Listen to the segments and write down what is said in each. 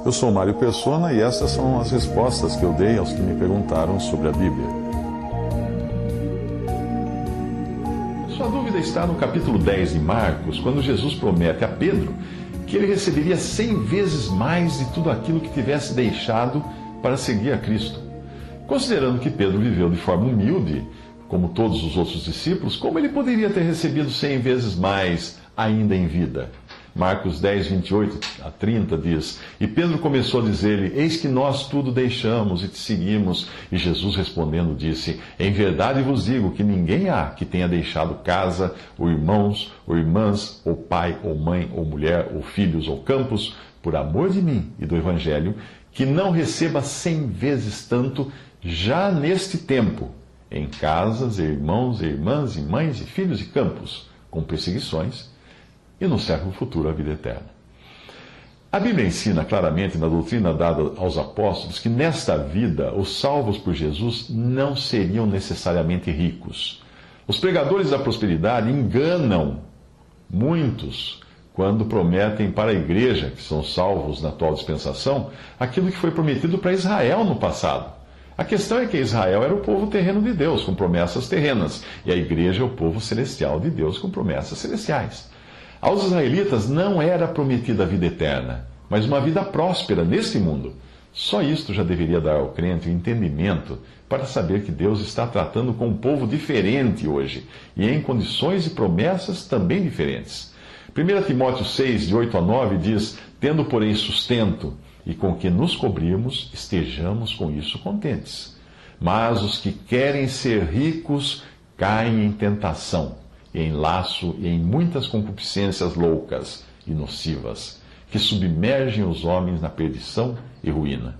Eu sou Mário Persona e essas são as respostas que eu dei aos que me perguntaram sobre a Bíblia. Sua dúvida está no capítulo 10 de Marcos, quando Jesus promete a Pedro que ele receberia 100 vezes mais de tudo aquilo que tivesse deixado para seguir a Cristo. Considerando que Pedro viveu de forma humilde, como todos os outros discípulos, como ele poderia ter recebido 100 vezes mais ainda em vida? Marcos 10, 28 a 30 diz: E Pedro começou a dizer-lhe: Eis que nós tudo deixamos e te seguimos. E Jesus respondendo disse: Em verdade vos digo que ninguém há que tenha deixado casa, ou irmãos, ou irmãs, ou pai, ou mãe, ou mulher, ou filhos, ou campos, por amor de mim e do Evangelho, que não receba 100 vezes tanto já neste tempo, em casas, irmãos, e irmãs, e mães, e filhos, e campos, com perseguições, e no século futuro a vida eterna. A Bíblia ensina claramente na doutrina dada aos apóstolos que nesta vida os salvos por Jesus não seriam necessariamente ricos. Os pregadores da prosperidade enganam muitos quando prometem para a igreja, que são salvos na atual dispensação, aquilo que foi prometido para Israel no passado. A questão é que Israel era o povo terreno de Deus, com promessas terrenas, e a igreja é o povo celestial de Deus, com promessas celestiais. Aos israelitas não era prometida a vida eterna, mas uma vida próspera neste mundo. Só isto já deveria dar ao crente o entendimento para saber que Deus está tratando com um povo diferente hoje, e em condições e promessas também diferentes. 1 Timóteo 6, de 8 a 9, diz: Tendo, porém, sustento, e com que nos cobrimos, estejamos com isso contentes. Mas os que querem ser ricos caem em tentação, e em laço e em muitas concupiscências loucas e nocivas, que submergem os homens na perdição e ruína.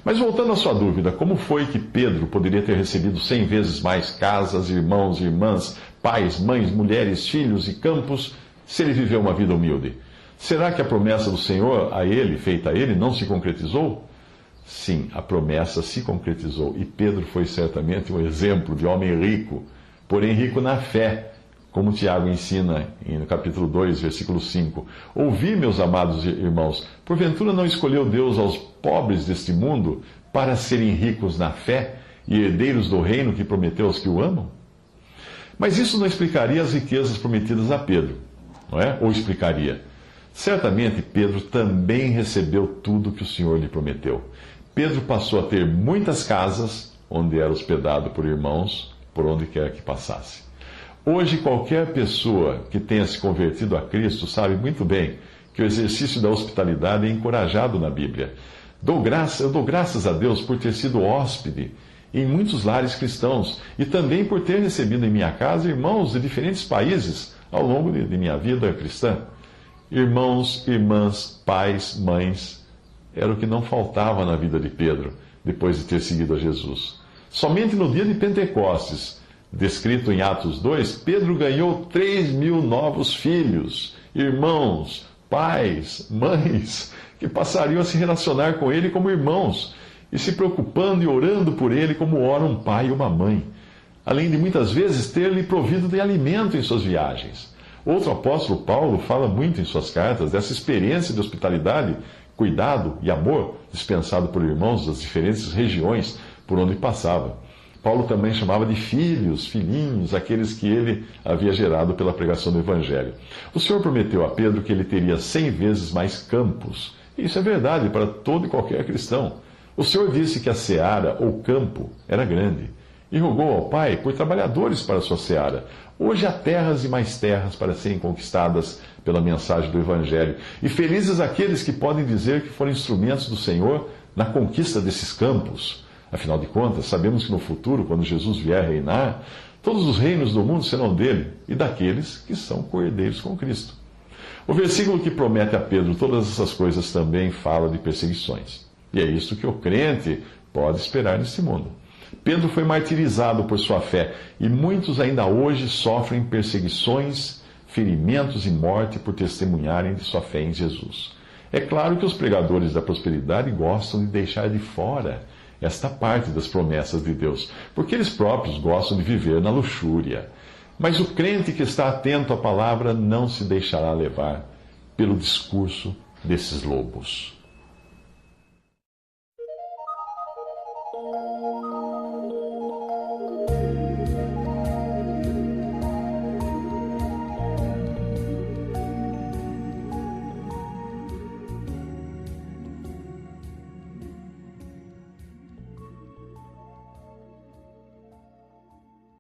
Mas voltando à sua dúvida, como foi que Pedro poderia ter recebido 100 vezes mais casas, irmãos, irmãs, pais, mães, mulheres, filhos e campos, se ele viveu uma vida humilde? Será que a promessa do Senhor a ele, feita a ele, não se concretizou? Sim, a promessa se concretizou, e Pedro foi certamente um exemplo de homem rico, porém rico na fé, como Tiago ensina no capítulo 2, versículo 5. Ouvi, meus amados irmãos, porventura não escolheu Deus aos pobres deste mundo para serem ricos na fé e herdeiros do reino que prometeu aos que o amam? Mas isso não explicaria as riquezas prometidas a Pedro, não é? Ou explicaria? Certamente Pedro também recebeu tudo que o Senhor lhe prometeu. Pedro passou a ter muitas casas, onde era hospedado por irmãos, por onde quer que passasse. Hoje, qualquer pessoa que tenha se convertido a Cristo sabe muito bem que o exercício da hospitalidade é encorajado na Bíblia. Eu dou graças a Deus por ter sido hóspede em muitos lares cristãos e também por ter recebido em minha casa irmãos de diferentes países ao longo de minha vida cristã. Irmãos, irmãs, pais, mães, era o que não faltava na vida de Pedro depois de ter seguido a Jesus. Somente no dia de Pentecostes, descrito em Atos 2, Pedro ganhou 3.000 novos filhos, irmãos, pais, mães, que passariam a se relacionar com ele como irmãos, e se preocupando e orando por ele como ora um pai e uma mãe, além de muitas vezes ter-lhe provido de alimento em suas viagens. Outro apóstolo, Paulo, fala muito em suas cartas dessa experiência de hospitalidade, cuidado e amor dispensado por irmãos das diferentes regiões por onde passava. Paulo também chamava de filhos, filhinhos, aqueles que ele havia gerado pela pregação do Evangelho. O Senhor prometeu a Pedro que ele teria 100 vezes mais campos. E isso é verdade para todo e qualquer cristão. O Senhor disse que a seara, ou campo, era grande, e rogou ao Pai por trabalhadores para a sua seara. Hoje há terras e mais terras para serem conquistadas pela mensagem do Evangelho. E felizes aqueles que podem dizer que foram instrumentos do Senhor na conquista desses campos. Afinal de contas, sabemos que no futuro, quando Jesus vier reinar, todos os reinos do mundo serão dele e daqueles que são coerdeiros com Cristo. O versículo que promete a Pedro todas essas coisas também fala de perseguições. E é isso que o crente pode esperar nesse mundo. Pedro foi martirizado por sua fé e muitos ainda hoje sofrem perseguições, ferimentos e morte por testemunharem de sua fé em Jesus. É claro que os pregadores da prosperidade gostam de deixar de fora esta parte das promessas de Deus, porque eles próprios gostam de viver na luxúria. Mas o crente que está atento à palavra não se deixará levar pelo discurso desses lobos.